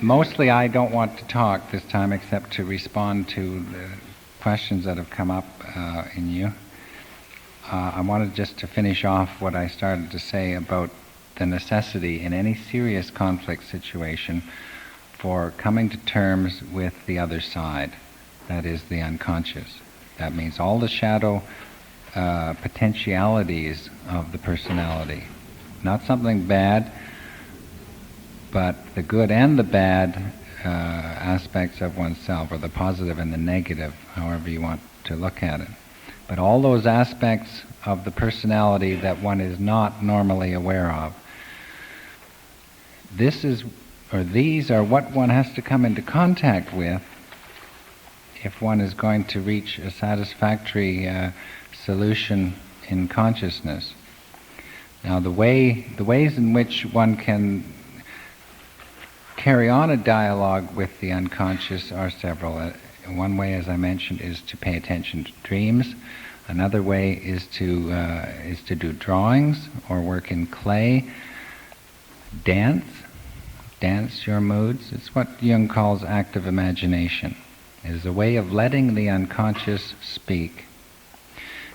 Mostly I don't want to talk this time except to respond to the questions that have come up in you. I wanted just to finish off what I started to say about the necessity in any serious conflict situation for coming to terms with the other side, that is the unconscious. That means all the shadow potentialities of the personality. Not something bad, but the good and the bad aspects of oneself, or the positive and the negative, however you want to look at it. But all those aspects of the personality that one is not normally aware of, these are what one has to come into contact with if one is going to reach a satisfactory solution in consciousness. Now the ways in which one can carry on a dialogue with the unconscious are several. One way, as I mentioned, is to pay attention to dreams. Another way is to do drawings or work in clay. Dance your moods. It's what Jung calls active imagination. It is a way of letting the unconscious speak.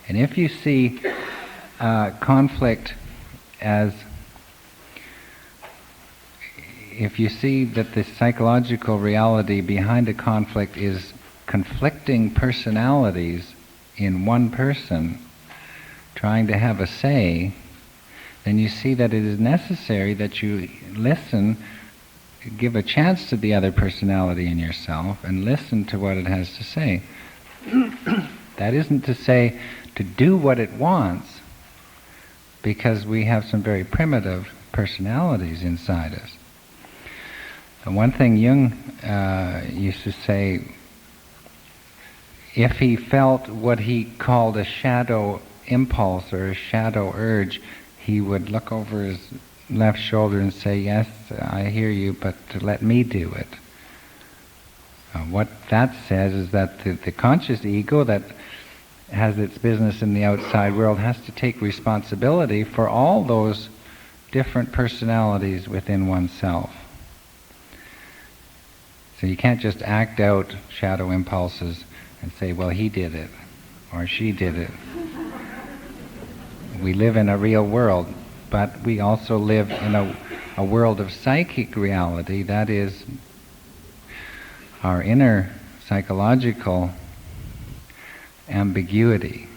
And if you see conflict as, if you see that the psychological reality behind a conflict is conflicting personalities in one person trying to have a say, then you see that it is necessary that you listen, give a chance to the other personality in yourself and listen to what it has to say. That isn't to say to do what it wants, because we have some very primitive personalities inside us. And one thing Jung used to say, if he felt what he called a shadow impulse or a shadow urge, he would look over his left shoulder and say, "Yes, I hear you, but let me do it." What that says is that the conscious ego that has its business in the outside world has to take responsibility for all those different personalities within oneself. So you can't just act out shadow impulses and say, well, he did it, or she did it. We live in a real world, but we also live in a world of psychic reality, that is our inner psychological ambiguity,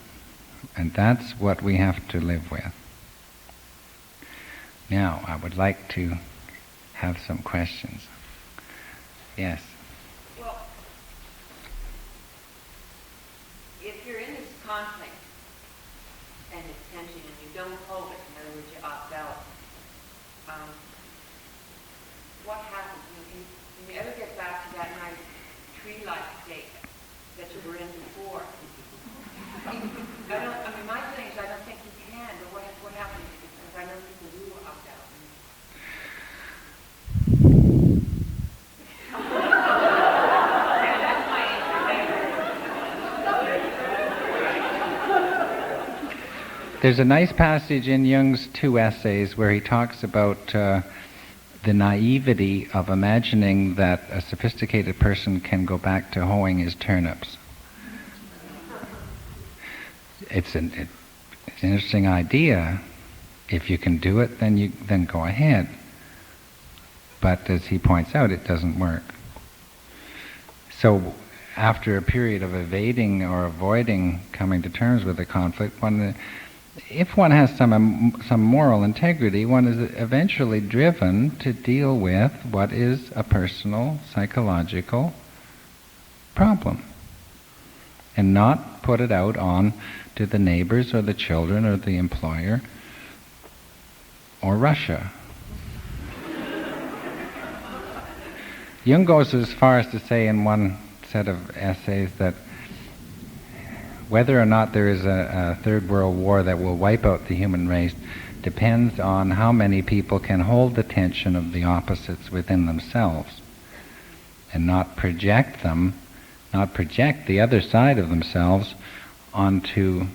and that's what we have to live with. Now, I would like to have some questions. Yes? Well, if you're in this conflict and it's tension and you don't hold it, in other words, you opt out, what happens? Can you ever get back to that nice tree-like state that you were in before? My thing is I don't think you can, but what happens? Because I know people do opt out. There's a nice passage in Jung's 2 essays where he talks about the naivety of imagining that a sophisticated person can go back to hoeing his turnips. It's an interesting idea. If you can do it, then go ahead. But as he points out, it doesn't work. So after a period of evading or avoiding coming to terms with the conflict, if one has some moral integrity, one is eventually driven to deal with what is a personal psychological problem, and not put it out on to the neighbors or the children or the employer or Russia. Jung goes as far as to say in one set of essays that whether or not there is a third world war that will wipe out the human race depends on how many people can hold the tension of the opposites within themselves and not project the other side of themselves onto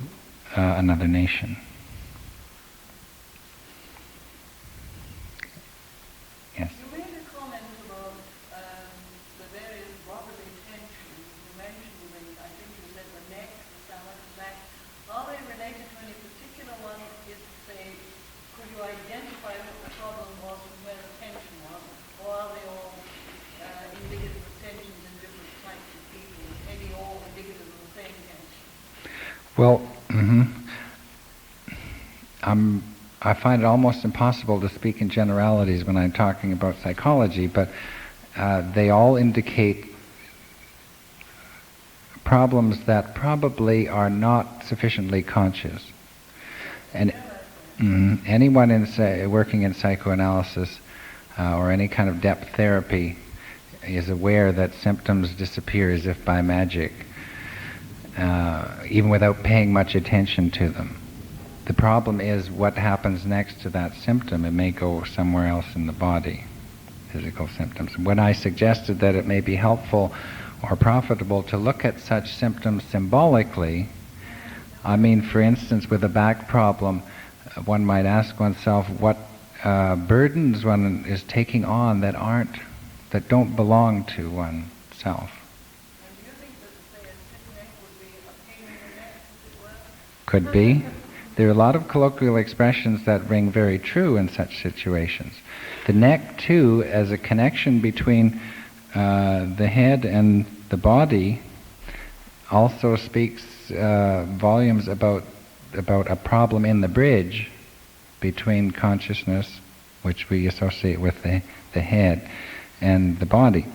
another nation. Yes? You made a comment about Well, I find it almost impossible to speak in generalities when I'm talking about psychology, but they all indicate problems that probably are not sufficiently conscious. And anyone working in psychoanalysis or any kind of depth therapy is aware that symptoms disappear as if by magic, even without paying much attention to them. The problem is what happens next to that symptom. It may go somewhere else in the body, physical symptoms. When I suggested that it may be helpful or profitable to look at such symptoms symbolically, I mean, for instance, with a back problem, one might ask oneself what burdens one is taking on that don't belong to oneself. And do you think that, say, a stiff neck would be a pain in the neck, as it were? Could be. There are a lot of colloquial expressions that ring very true in such situations. The neck, too, as a connection between the head and the body, also speaks volumes about a problem in the bridge between consciousness, which we associate with the head, and the body.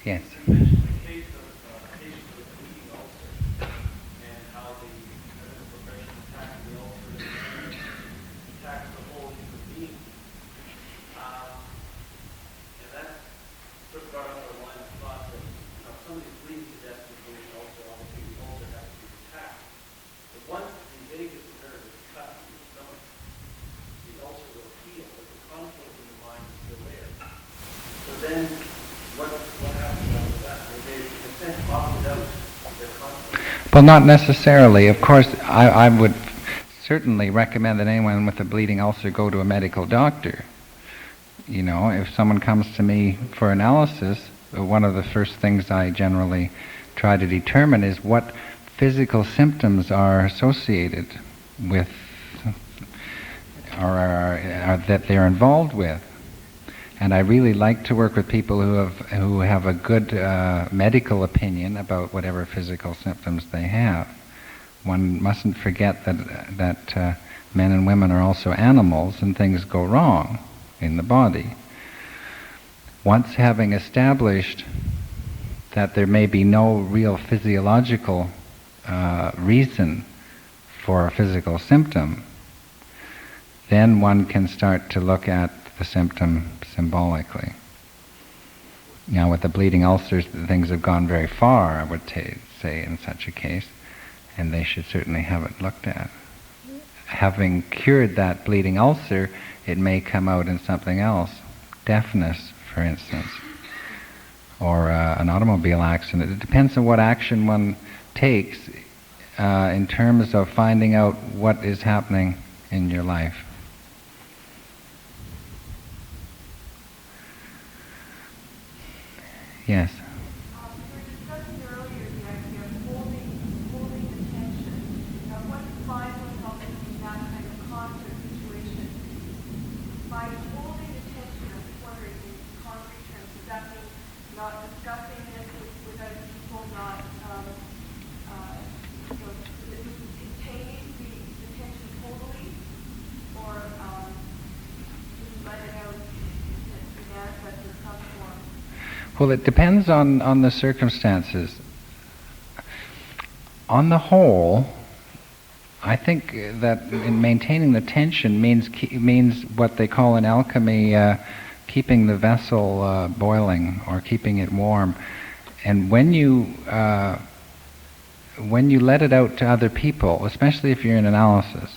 Yes. You mentioned the case of patients with bleeding ulcer and how the progression attacks the ulcer and attacks the whole human being. And that sort of brought up a line of thought that somebody's bleeding to death from an ulcer, obviously the ulcer has to be attacked. But once the vagus nerve is cut in the stomach, the ulcer will heal, but the conflict in the mind is still there. So then, what happens after that? They, in a sense, opted out their conflict. Well, not necessarily. Of course, I would certainly recommend that anyone with a bleeding ulcer go to a medical doctor. You know, if someone comes to me for analysis, one of the first things I generally try to determine is what physical symptoms are associated with, or that they're involved with. And I really like to work with people who have a good medical opinion about whatever physical symptoms they have. One mustn't forget that men and women are also animals, and things go wrong in the body. Once having established that there may be no real physiological reason for a physical symptom, then one can start to look at the symptom symbolically. Now, with the bleeding ulcers, things have gone very far, I would say, in such a case, and they should certainly have it looked at. Having cured that bleeding ulcer, it may come out in something else, deafness, for instance, or an automobile accident. It depends on what action one takes in terms of finding out what is happening in your life. Yes. You were discussing earlier the idea of holding the tension. What defines oneself in that kind of conflict situation? By holding the tension, I'm wondering in concrete terms, does that mean not discussing it with other people, not containing the tension totally, or just let it out and manifest in some form? Well, it depends on the circumstances. On the whole, I think that in maintaining the tension means what they call in alchemy keeping the vessel boiling or keeping it warm. And when you let it out to other people, especially if you're in analysis,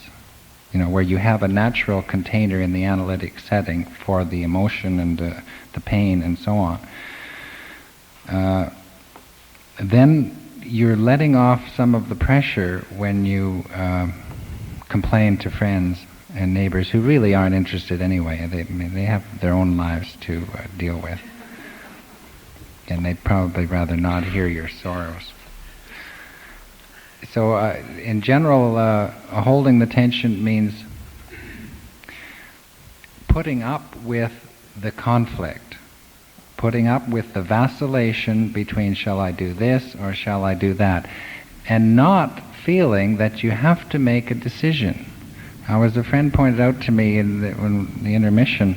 you know, where you have a natural container in the analytic setting for the emotion and the pain and so on, then you're letting off some of the pressure when you complain to friends and neighbors who really aren't interested anyway. They have their own lives to deal with, and they'd probably rather not hear your sorrows. So in general, holding the tension means putting up with the conflict, putting up with the vacillation between shall I do this or shall I do that, and not feeling that you have to make a decision. Now, as a friend pointed out to me in the intermission,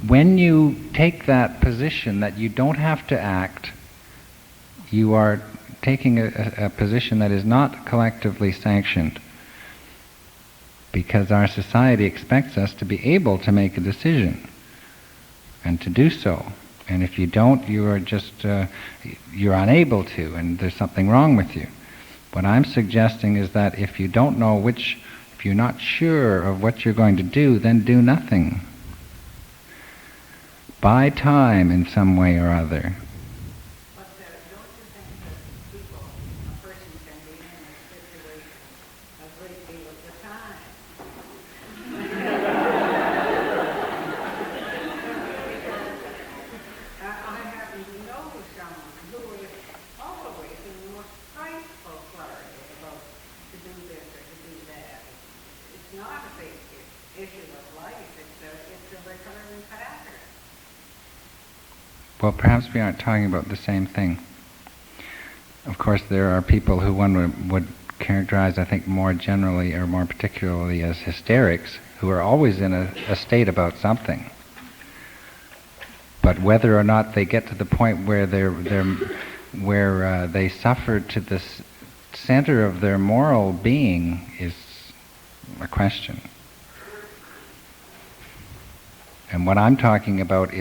when you take that position that you don't have to act, you are taking a position that is not collectively sanctioned, because our society expects us to be able to make a decision and to do so. And if you don't, you are just, you're unable to, and there's something wrong with you. What I'm suggesting is that if you don't know if you're not sure of what you're going to do, then do nothing. Buy time in some way or other. But don't you think that people, a person can be in a situation a great deal of the time? I happen to know someone who is always in the most frightful clarity about to do this or to do that. It's not a big issue of life, it's a recurring pattern. Well, perhaps we aren't talking about the same thing. Of course, there are people who one would characterize, I think, more generally or more particularly as hysterics, who are always in a state about something. But whether or not they get to the point where they suffer to the center of their moral being is a question. And what I'm talking about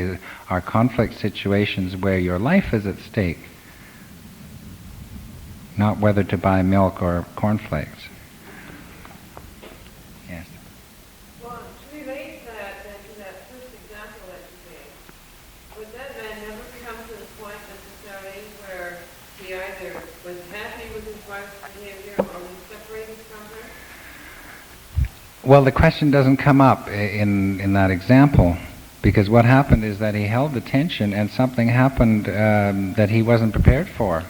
are conflict situations where your life is at stake, not whether to buy milk or cornflakes. Yes. Well, to relate that then to that first example that you gave, would that man never come to the point necessarily where he either was happy with his wife's behavior or was separated from her? Well, the question doesn't come up in that example, because what happened is that he held the tension and something happened that he wasn't prepared for.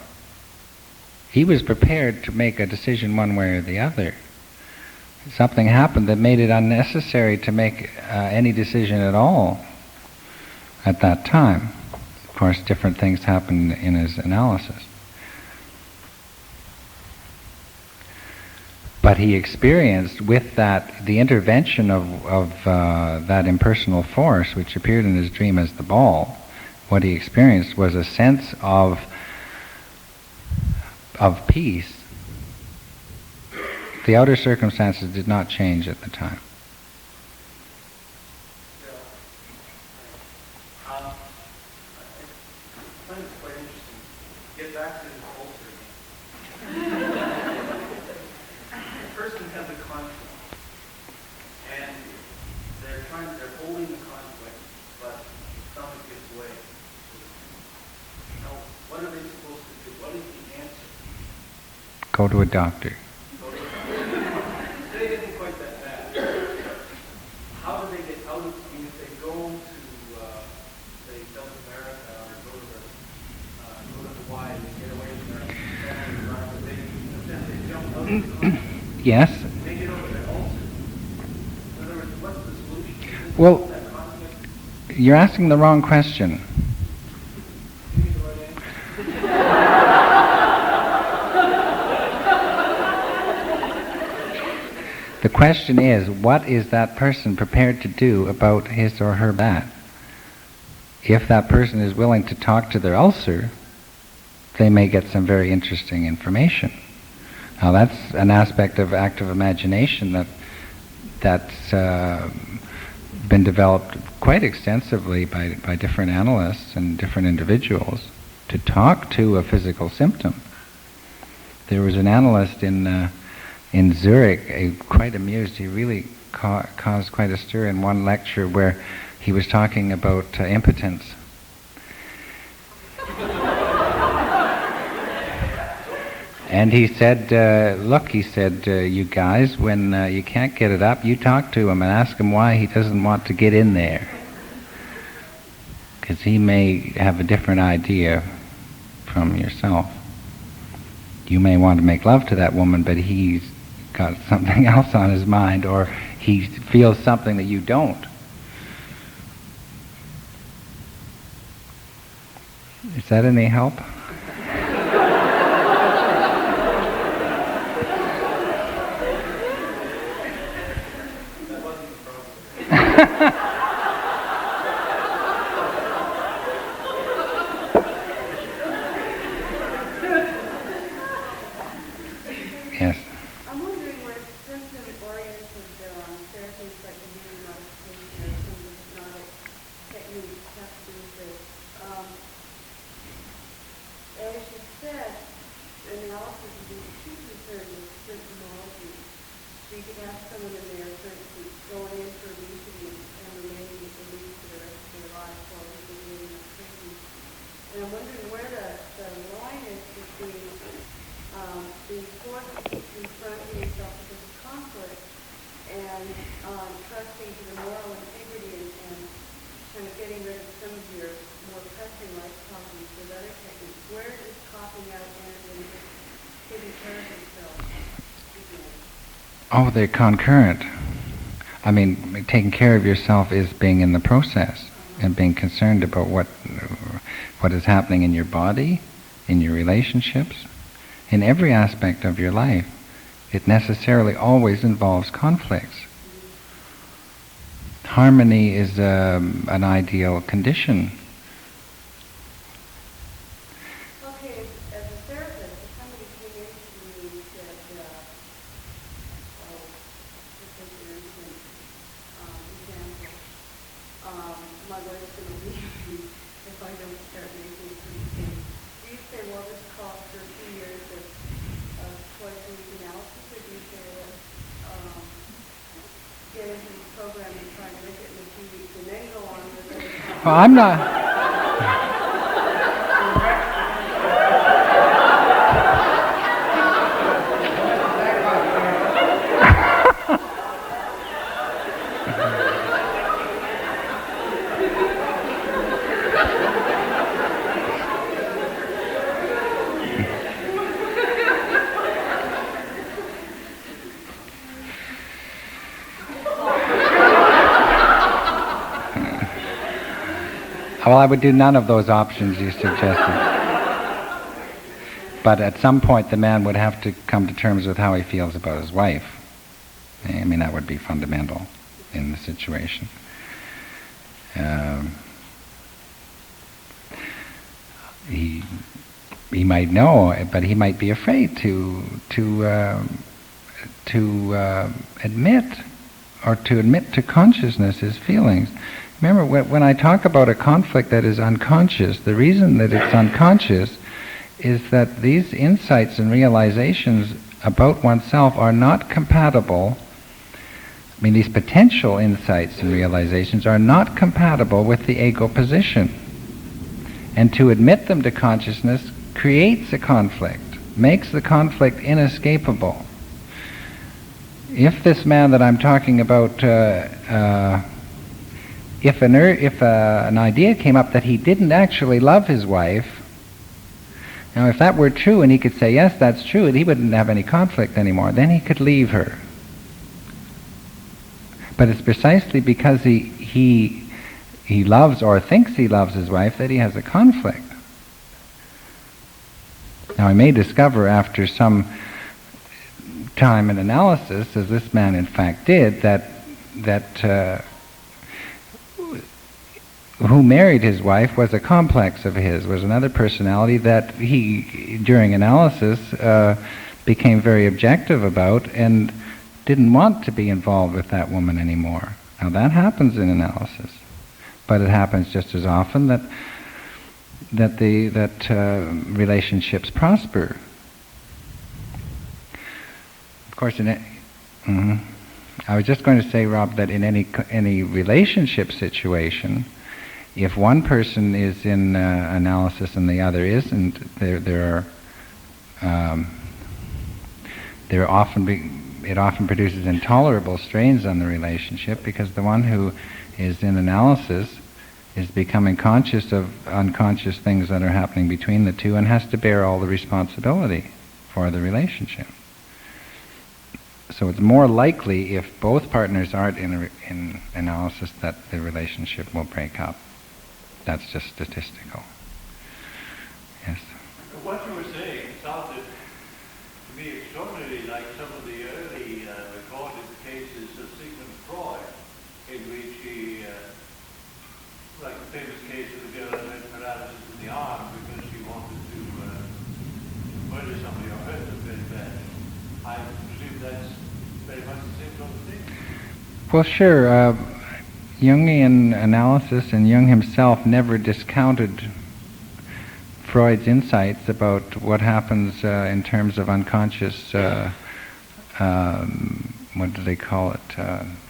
He was prepared to make a decision one way or the other. Something happened that made it unnecessary to make any decision at all at that time. Of course, different things happened in his analysis. But he experienced with that, the intervention of that impersonal force, which appeared in his dream as the ball, what he experienced was a sense of peace. The outer circumstances did not change at the time. I find it quite interesting. Get back to the culture again. The person has a conflict, and they're holding the conflict, but something gives way. Now, what are they supposed to do? What is the answer? Go to a doctor. They isn't quite that bad. How do they get out of, I mean, if they go to, say, South America or go to Hawaii and get away from their family environment, they jump out of the conflict. Yes? They get over their ulcer. In other words, what's the solution? Well, That conflict? you're asking the wrong question. Give me the right answer. The question is, what is that person prepared to do about his or her bad? If that person is willing to talk to their ulcer, they may get some very interesting information. Now that's an aspect of active imagination that's been developed quite extensively by different analysts and different individuals to talk to a physical symptom. There was an analyst in Zurich, quite amused. He really caused quite a stir in one lecture where he was talking about impotence. And he said, look, he said, you guys, when you can't get it up, you talk to him and ask him why he doesn't want to get in there. Because he may have a different idea from yourself. You may want to make love to that woman, but he's got something else on his mind, or he feels something that you don't. Is that any help? Yes. I'm wondering where symptom-oriented therapies like immune modification or some hypnotic techniques have to do with this. As you said, analysis would be too concerned with symptomology. So you could have someone in there, for instance, going in for obesity and remaining obese for the rest of their lives while they're doing that treatment. And I'm wondering where the line is between being forced to confront yourself with this conflict and trusting to the moral integrity and kind of getting rid of some of your more pressing life problems with other techniques. Where does copping out end and just taking care of yourself begin? Oh, they're concurrent. I mean, taking care of yourself is being in the process and being concerned about what is happening in your body, in your relationships, in every aspect of your life. It necessarily always involves conflicts. Harmony is an ideal condition. Okay, as a therapist, if somebody came in to me and said, to take an instance, example, my wife's going to leave me if I don't start making some things. Do you say, well, this calls for 2 years of twice-a-week analysis, or do you say, get into this program and try and make it in a few weeks, and then go on with it? Well, I'm not... Well, I would do none of those options you suggested. But at some point the man would have to come to terms with how he feels about his wife. I mean, that would be fundamental in the situation. He might know, but he might be afraid to admit to consciousness his feelings. Remember, when I talk about a conflict that is unconscious, the reason that it's unconscious is that these insights and realizations about oneself are not compatible. I mean, these potential insights and realizations are not compatible with the ego position. And to admit them to consciousness creates a conflict, makes the conflict inescapable. If this man that I'm talking about, if an idea came up that he didn't actually love his wife, now if that were true and he could say, yes, that's true, and he wouldn't have any conflict anymore, then he could leave her. But it's precisely because he loves or thinks he loves his wife that he has a conflict. Now, I may discover after some time and analysis, as this man in fact did, that who married his wife was a complex of his, was another personality that he, during analysis, became very objective about and didn't want to be involved with that woman anymore. Now that happens in analysis, but it happens just as often that relationships prosper. Of course, I was just going to say, Rob, that in any relationship situation, if one person is in analysis and the other isn't, it often produces intolerable strains on the relationship, because the one who is in analysis is becoming conscious of unconscious things that are happening between the two and has to bear all the responsibility for the relationship. So it's more likely, if both partners aren't in analysis, that the relationship will break up. That's just statistical. what you were saying sounded to me extraordinarily like some of the early recorded cases of Sigmund Freud, in which he, like the famous case of the girl who had paralysis in the arm because she wanted to murder somebody or hurt them very bad. I presume that's very much the same sort of thing. Well, sure. Jungian analysis and Jung himself never discounted Freud's insights about what happens in terms of unconscious, what do they call it,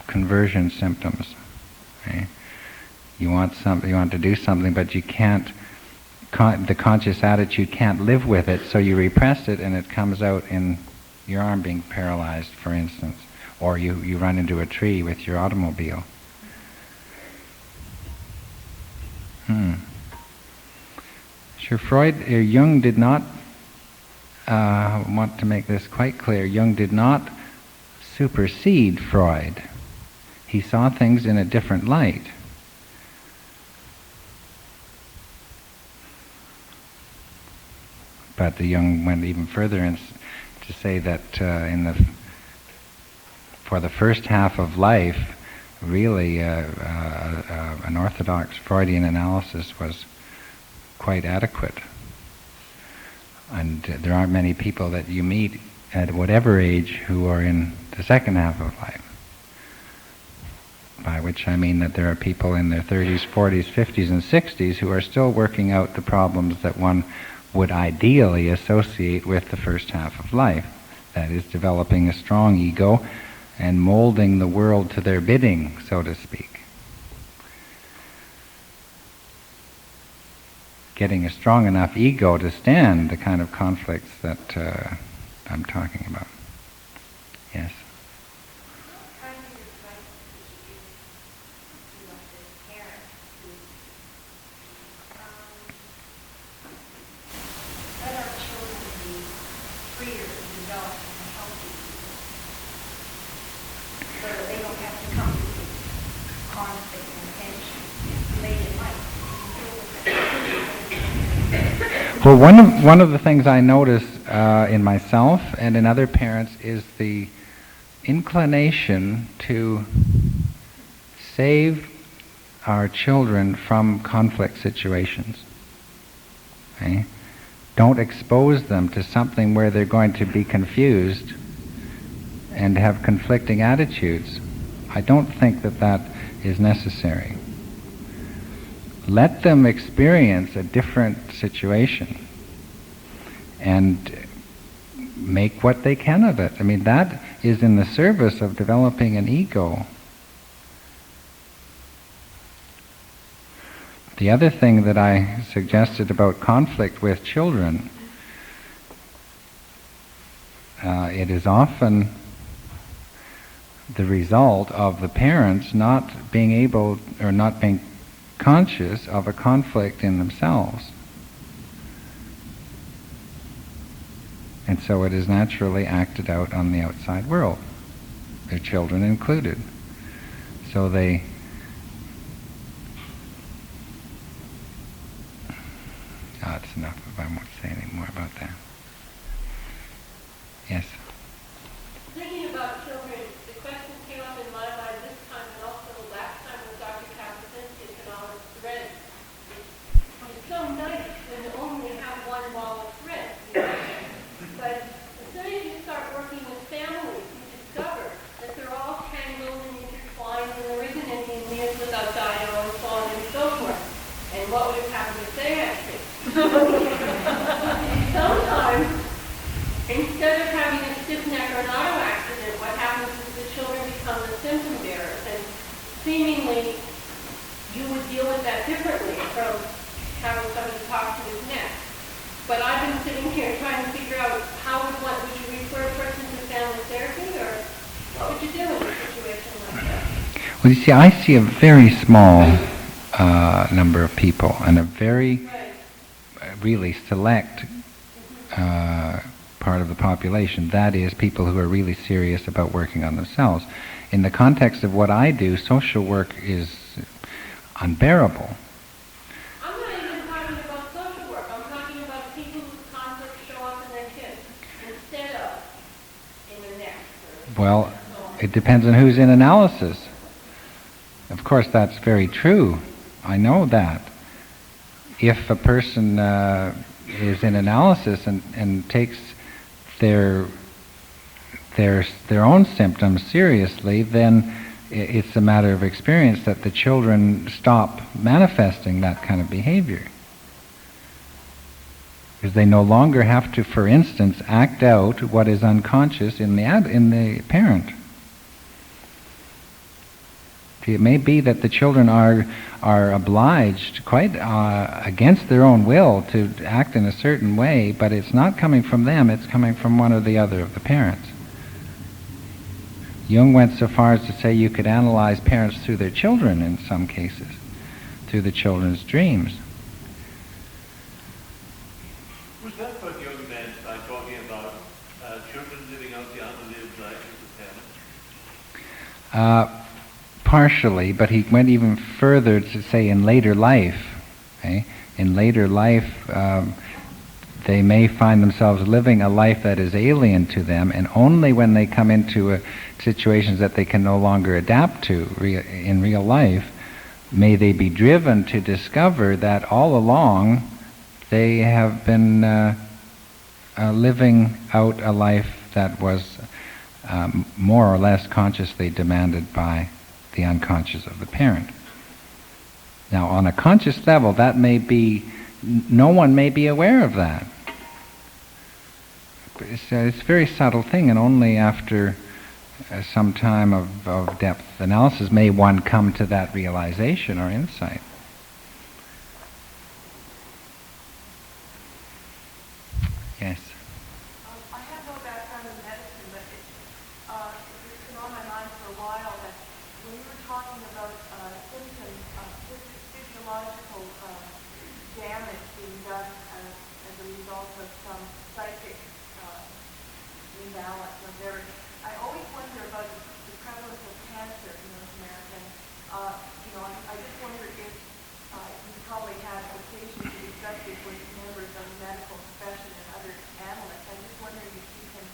conversion symptoms. Right? You want to do something, but you can't. The conscious attitude can't live with it, so you repress it, and it comes out in your arm being paralyzed, for instance, or you run into a tree with your automobile. Sure, Jung did not, want to make this quite clear, Jung did not supersede Freud. He saw things in a different light. But Jung went even further to say that for the first half of life, really an orthodox Freudian analysis was quite adequate. And there aren't many people that you meet at whatever age who are in the second half of life. By which I mean that there are people in their 30s, 40s, 50s, and 60s who are still working out the problems that one would ideally associate with the first half of life. That is, developing a strong ego and molding the world to their bidding, so to speak. Getting a strong enough ego to stand the kind of conflicts that I'm talking about. Yes? What kind of advice would you give to a parent who let our children be freer to develop in a healthy way, so that they don't have to come to conflict and tension late in life? Well, one of the things I notice in myself and in other parents is the inclination to save our children from conflict situations. Okay? Don't expose them to something where they're going to be confused and have conflicting attitudes. I don't think that is necessary. Let them experience a different situation and make what they can of it. I mean, that is in the service of developing an ego. The other thing that I suggested about conflict with children, it is often the result of the parents not being able or not being conscious of a conflict in themselves. And so it is naturally acted out on the outside world, their children included. So they it's enough if I won't say any more about that. Yes? Thinking about children, the question came up in my mind this time and also last time with Dr. Kapuscinski and all the thread. It's so nice when you only have one ball of thread, you know? But as soon as you start working with families, you discover that they're all tangled and intertwined and there isn't any meals without Dido and so on and so forth. And what would have happened if they had kids? Sometimes, instead of having a stiff neck or an auto accident, what happens is the children become the symptom bearers, and seemingly you would deal with that differently from having somebody talk to his neck. But I've been sitting here trying to figure out would you refer a person to family therapy, or what would you do in a situation like that? Well, you see, I see a very small number of people and a very really select part of the population. That is, people who are really serious about working on themselves. In the context of what I do, social work is unbearable. I'm not even talking about social work. I'm talking about people whose Well, it depends on who's in analysis. Of course, that's very true. I know that. If a person is in analysis and takes their own symptoms seriously, then it's a matter of experience that the children stop manifesting that kind of behavior. Because they no longer have to, for instance, act out what is unconscious in the parent. It may be that the children are obliged, quite against their own will, to act in a certain way, but it's not coming from them, it's coming from one or the other of the parents. Jung went so far as to say you could analyze parents through their children in some cases, through the children's dreams. Was that what Jung meant by talking about children living out the unlived life of the parents? Partially, but he went even further to say in later life. Okay? In later life, they may find themselves living a life that is alien to them, and only when they come into situations that they can no longer adapt to in real life, may they be driven to discover that all along they have been living out a life that was more or less consciously demanded by the unconscious of the parent. Now, on a conscious level, that may be, no one may be aware of that. It's a very subtle thing, and only after some time of depth analysis may one come to that realization or insight. Yes? I have no background in medicine, but it's been on my mind for a while that when you were talking about symptoms of physiological damage being done as a result of some psychic imbalance or whatever, I always wonder about the prevalence of cancer in North America. I just wonder if you probably had occasion to discuss this with members of the medical profession and other analysts. I'm just wondering if you can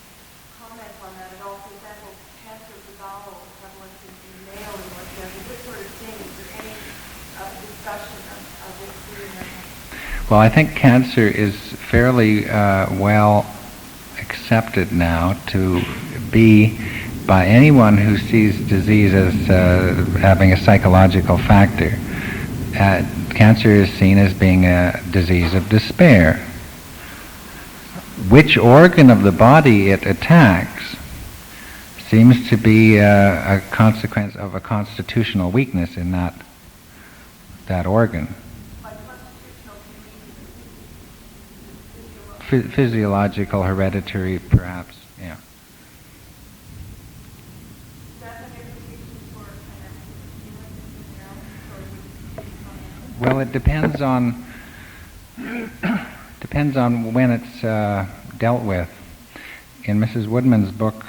comment on that at all. For example, cancer of the bowel, prevalence in male in North America, this sort of thing. Is there any discussion of this being Well, I think cancer is fairly well accepted now to be, by anyone who sees disease as having a psychological factor. Cancer is seen as being a disease of despair. Which organ of the body it attacks seems to be a consequence of a constitutional weakness in that organ. Physiological, hereditary, perhaps, yeah. Well, it depends on when it's dealt with. In Mrs. Woodman's book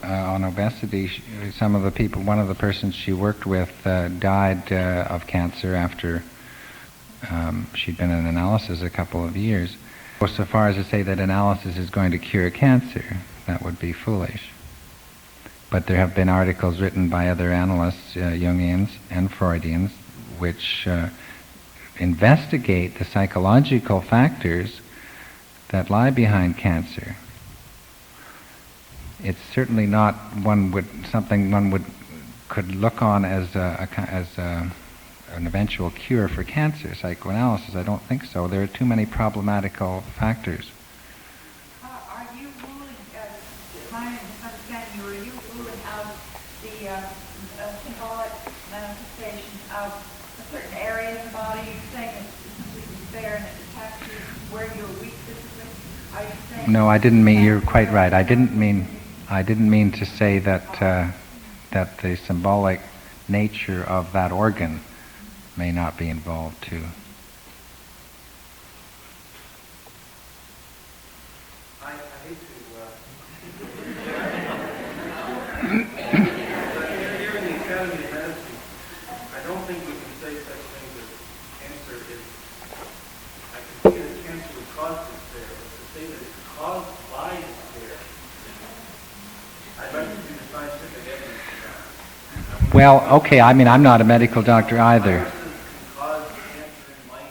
on obesity, one of the persons she worked with died of cancer after she'd been in analysis a couple of years. So far as to say that analysis is going to cure cancer, that would be foolish. But there have been articles written by other analysts, Jungians and Freudians, which investigate the psychological factors that lie behind cancer. It's certainly not something one could look on as an eventual cure for cancer. Psychoanalysis, I don't think so. There are too many problematical factors. Are you ruling, my understanding, are you ruling out the symbolic manifestations of a certain area of the body? You're saying it's there and it attacks you where you're weak physically? Are you saying? No, I didn't mean. You're quite right. I didn't mean to say that that the symbolic nature of that organ may not be involved too. I hate to, here in the Academy of Medicine, I don't think we can say such things as cancer is, I can see that cancer would cause despair, but to say that it's caused by despair, I'd like to see the scientific evidence for that. Well, okay, I mean, I'm not a medical doctor either. Viruses can cause cancer in mice,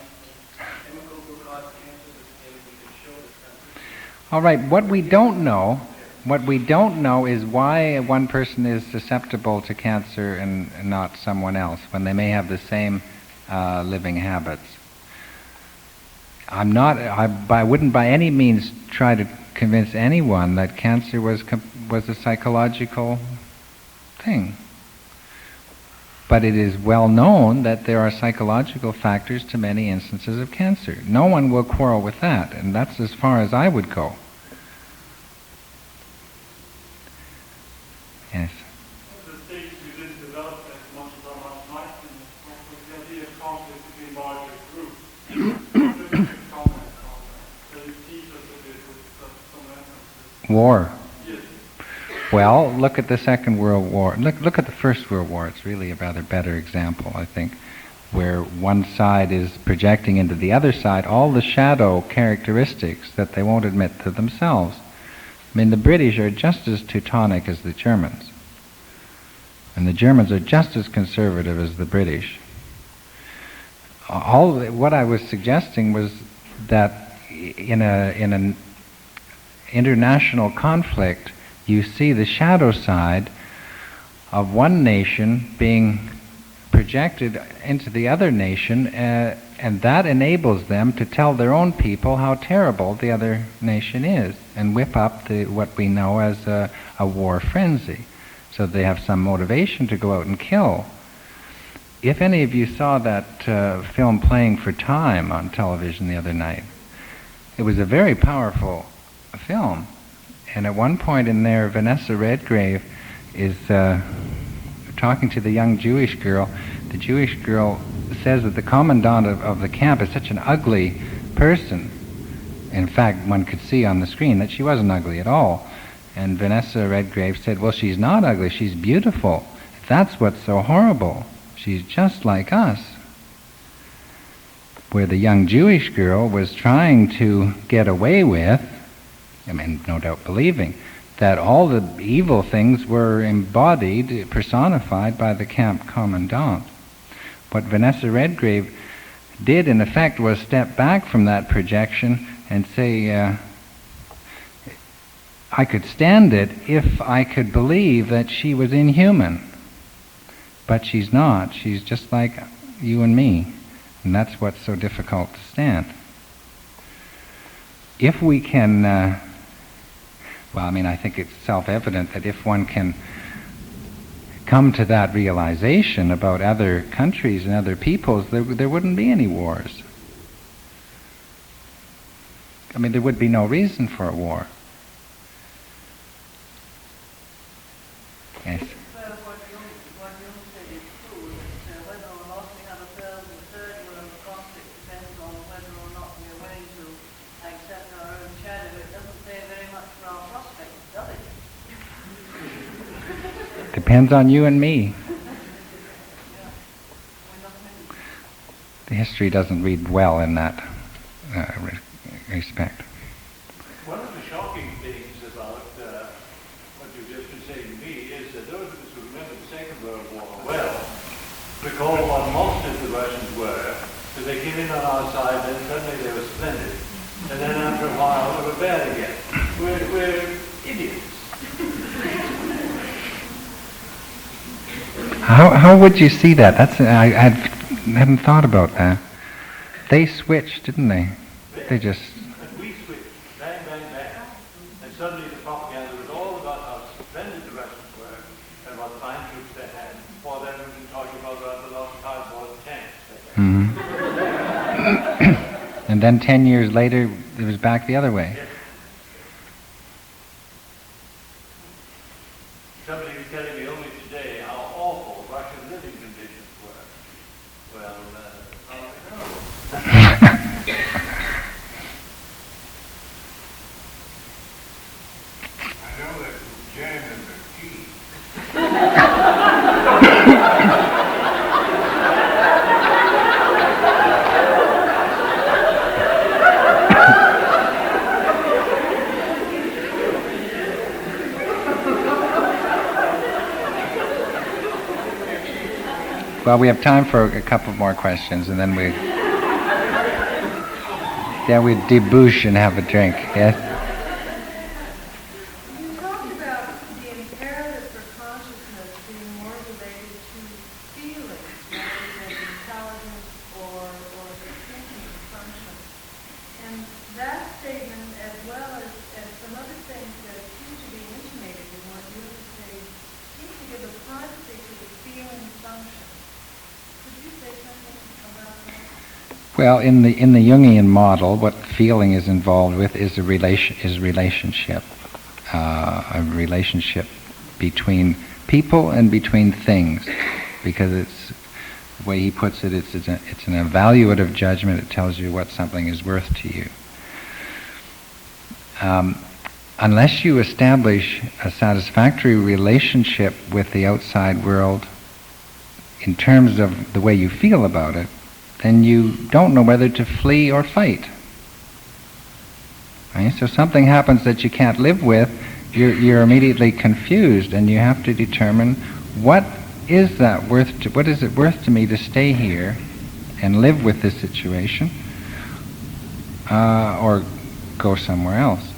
and chemicals will cause cancer in the skin. We can show this kind of thing. All right, what we don't know is why one person is susceptible to cancer and not someone else when they may have the same living habits. I wouldn't by any means try to convince anyone that cancer was a psychological thing. But it is well known that there are psychological factors to many instances of cancer. No one will quarrel with that, and that's as far as I would go. Yes. The states we didn't develop as much as our much might, and the idea of conflict between larger groups. What do you comment on that? That you teach us a bit with some references. War. Yes. Well, look at the Second World War. Look at the First World War. It's really a rather better example, I think, where one side is projecting into the other side all the shadow characteristics that they won't admit to themselves. I mean, the British are just as Teutonic as the Germans. And the Germans are just as conservative as the British. What I was suggesting was that in an international conflict, you see the shadow side of one nation being projected into the other nation, and that enables them to tell their own people how terrible the other nation is, and whip up what we know as a war frenzy. So they have some motivation to go out and kill. If any of you saw that film Playing for Time on television the other night, it was a very powerful film. And at one point in there, Vanessa Redgrave is talking to the young Jewish girl. The Jewish girl says that the commandant of the camp is such an ugly person. In fact, one could see on the screen that she wasn't ugly at all. And Vanessa Redgrave said, well, she's not ugly, she's beautiful. That's what's so horrible. She's just like us. Where the young Jewish girl was trying to get away with, I mean, no doubt believing, that all the evil things were embodied, personified by the camp commandant. What Vanessa Redgrave did, in effect, was step back from that projection and say, I could stand it if I could believe that she was inhuman. But she's not. She's just like you and me. And that's what's so difficult to stand. If we can... I think it's self-evident that if one can come to that realization about other countries and other peoples, there wouldn't be any wars. I mean, there would be no reason for a war. Yes? Well, what you said is true, that whether or not we have a third world conflict depends on whether or not we are willing to accept our own shadow. It doesn't say very much for our prospects, does it? Depends on you and me. The history doesn't read well in that respect. One of the shocking things about what you've just been saying to me is that those of us who remember the Second World War well recall what monsters the Russians were, because they came in on our side, then suddenly they were splendid, and then after a while they were bad again. We're idiots. How would you see that? I hadn't thought about that. They switched, didn't they? They just... And we switched, bang, bang, bang. And suddenly the propaganda was all about how splendid the Russians were and what fine troops they had. While then we've been talking about the lost cardboard tanks they had. Mm-hmm. And then 10 years later, it was back the other way. Yes. Somebody was telling me only today how awful Russian living conditions were. Well, I don't know. I know that jam in the tea. Well, we have time for a couple more questions, and then we debouche and have a drink. Yes. You talked about the imperative for consciousness being more related to feelings rather than intelligence or the thinking function. And that statement, as well as some other things that seem to be intimated in what you have said, seem to give a primacy to the feeling function. Could you say something about that? Well, in the Jungian model, what feeling is involved with is relationship, a relationship between people and between things, because it's the way he puts it. It's an evaluative judgment. It tells you what something is worth to you. Unless you establish a satisfactory relationship with the outside world in terms of the way you feel about it, then you don't know whether to flee or fight. Right? So something happens that you can't live with, you're immediately confused, and you have to determine what is it worth to me to stay here and live with this situation, or go somewhere else.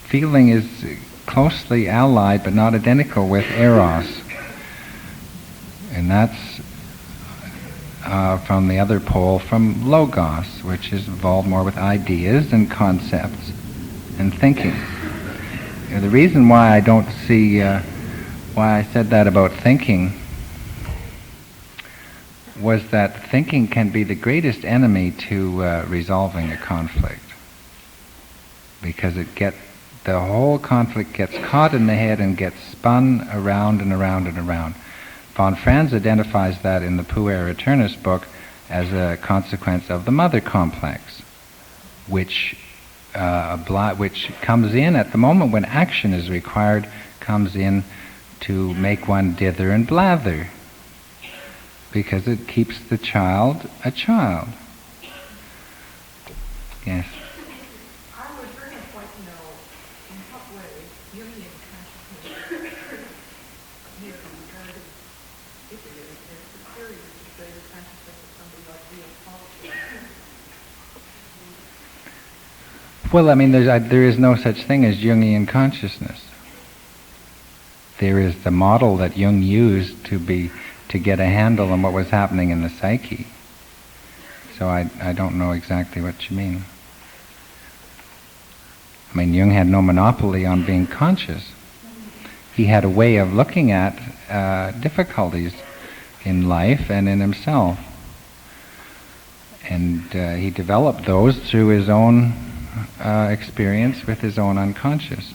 Feeling is closely allied but not identical with eros. And that's from the other pole, from logos, which is involved more with ideas and concepts and thinking. The reason why I don't see why I said that about thinking was that thinking can be the greatest enemy to resolving a conflict, because the whole conflict gets caught in the head and gets spun around and around and around. Von Franz identifies that in the Puer Aeternus book as a consequence of the mother complex, which comes in at the moment when action is required, comes in to make one dither and blather, because it keeps the child a child. Yes. I would very much like to know in what way Jungian consciousness may be regarded, if it is, as superior to, say, the consciousness of somebody like Neapolitan. Well, I mean, there is no such thing as Jungian consciousness. There is the model that Jung used to get a handle on what was happening in the psyche. So I don't know exactly what you mean. I mean, Jung had no monopoly on being conscious. He had a way of looking at difficulties in life and in himself. And he developed those through his own experience with his own unconscious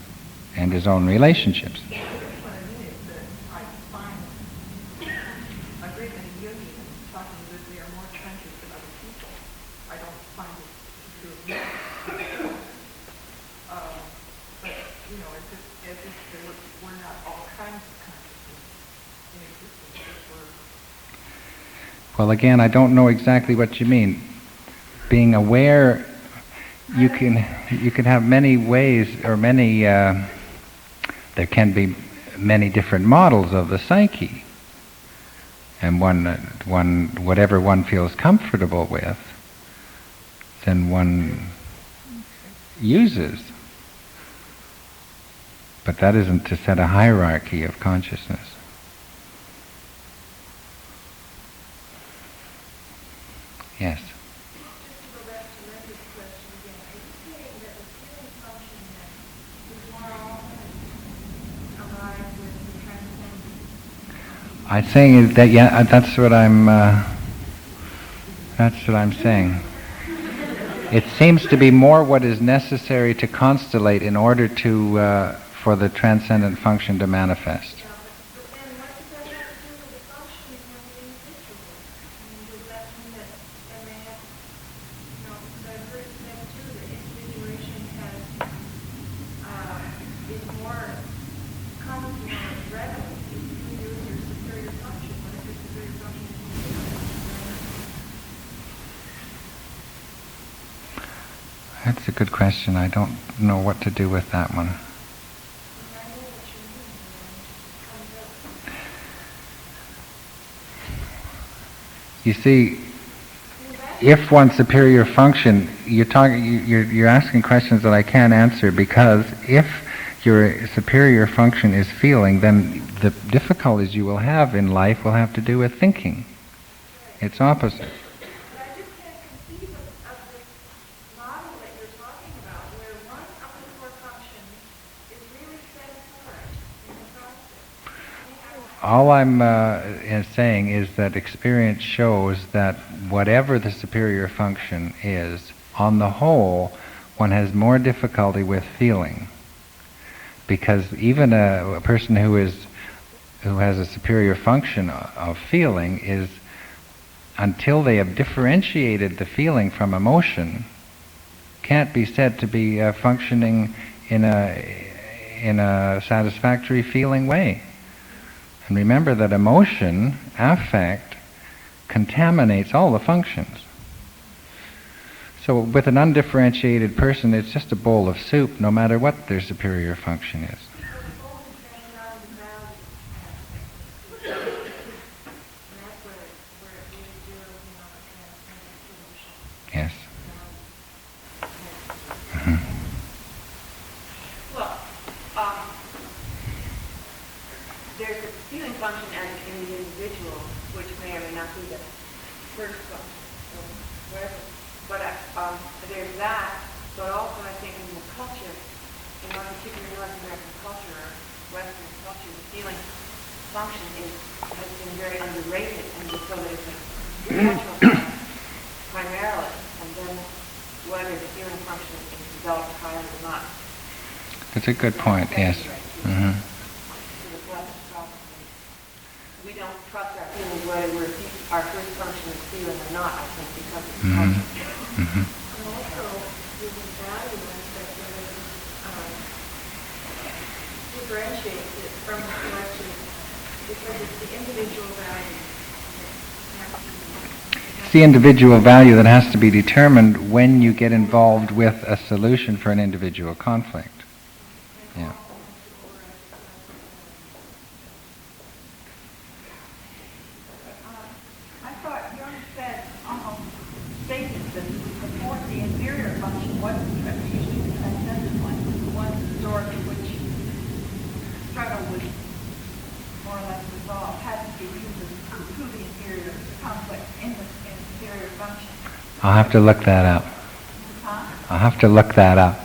and his own relationships. What I mean is that I find a great many Jungians talking that they are more conscious than other people. I don't find it true of me. But, as if there were not all kinds of consciousness in existence. Well, again, I don't know exactly what you mean. Being aware, you can have many ways, or there can be many different models of the psyche, and whatever one feels comfortable with, then one uses. But that isn't to set a hierarchy of consciousness. Yes. Just to go back to Linda's question again, are you saying that the feeling function then is more often aligned with the transcendent? I'm saying that, yeah, that's what I'm saying. It seems to be more what is necessary to constellate in order to for the transcendent function to manifest. But then what does that have to do with the functioning of the individual? I mean, does that mean that they have, because I've heard that too, that individuation is more common to one readily if you use your superior function. What if your superior function is That's a good question. I don't know what to do with that one. I know what you mean, but it just comes up. You see, if one's superior function, you're asking questions that I can't answer, because if your superior function is feeling, then the difficulties you will have in life will have to do with thinking. It's opposite. But I just can't conceive of this model that you're talking about, where one upper core function is really set apart in the process. All I'm saying is that experience shows that whatever the superior function is, on the whole, one has more difficulty with feeling. Because even a person who has a superior function of feeling is, until they have differentiated the feeling from emotion, can't be said to be functioning in a satisfactory feeling way. And remember that emotion, affect, contaminates all the functions. So with an undifferentiated person, it's just a bowl of soup, no matter what their superior function is. Yes. Well, there's a feeling function in the individual, which may or may not be the first function, or whatever. But there's that, but also I think in the culture, in our particular North American culture or Western culture, the feeling function has been very underrated, and so that it's a natural science primarily, and then whether the feeling function is developed higher or not. That's a good point, yes. Mm-hmm. We don't trust our feelings whether our first function is feeling or not, I think, because it's Mm-hmm. Mm-hmm. And also, there's a value aspect of it, differentiates it from the collective, because it's the individual value. It's the individual value that has to be determined when you get involved with a solution for an individual conflict. Yeah. I thought Jung said, almost stated that before the inferior function wasn't usually the transcendent one, the one door to which struggle would more or less resolve, had to be used to the inferior conflict in the inferior function. I'll have to look that up. Huh? I'll have to look that up.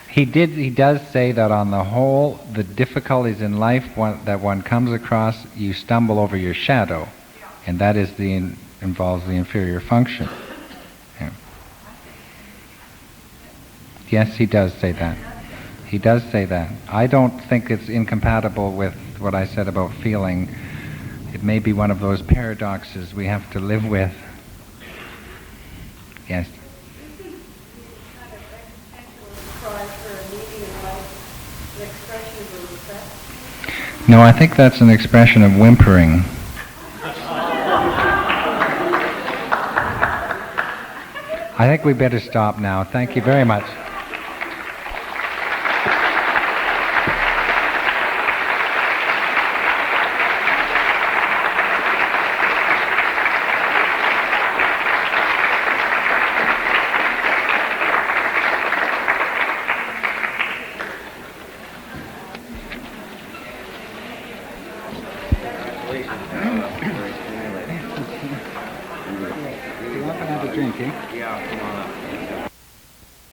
He does say that on the whole, the difficulties in life that one comes across, you stumble over your shadow, and that is involves the inferior function. Yeah. Yes, he does say that. He does say that. I don't think it's incompatible with what I said about feeling. It may be one of those paradoxes we have to live with. Yes. No, I think that's an expression of whimpering. I think we better stop now. Thank you very much. You want to have a drink, eh? Yeah, come on up.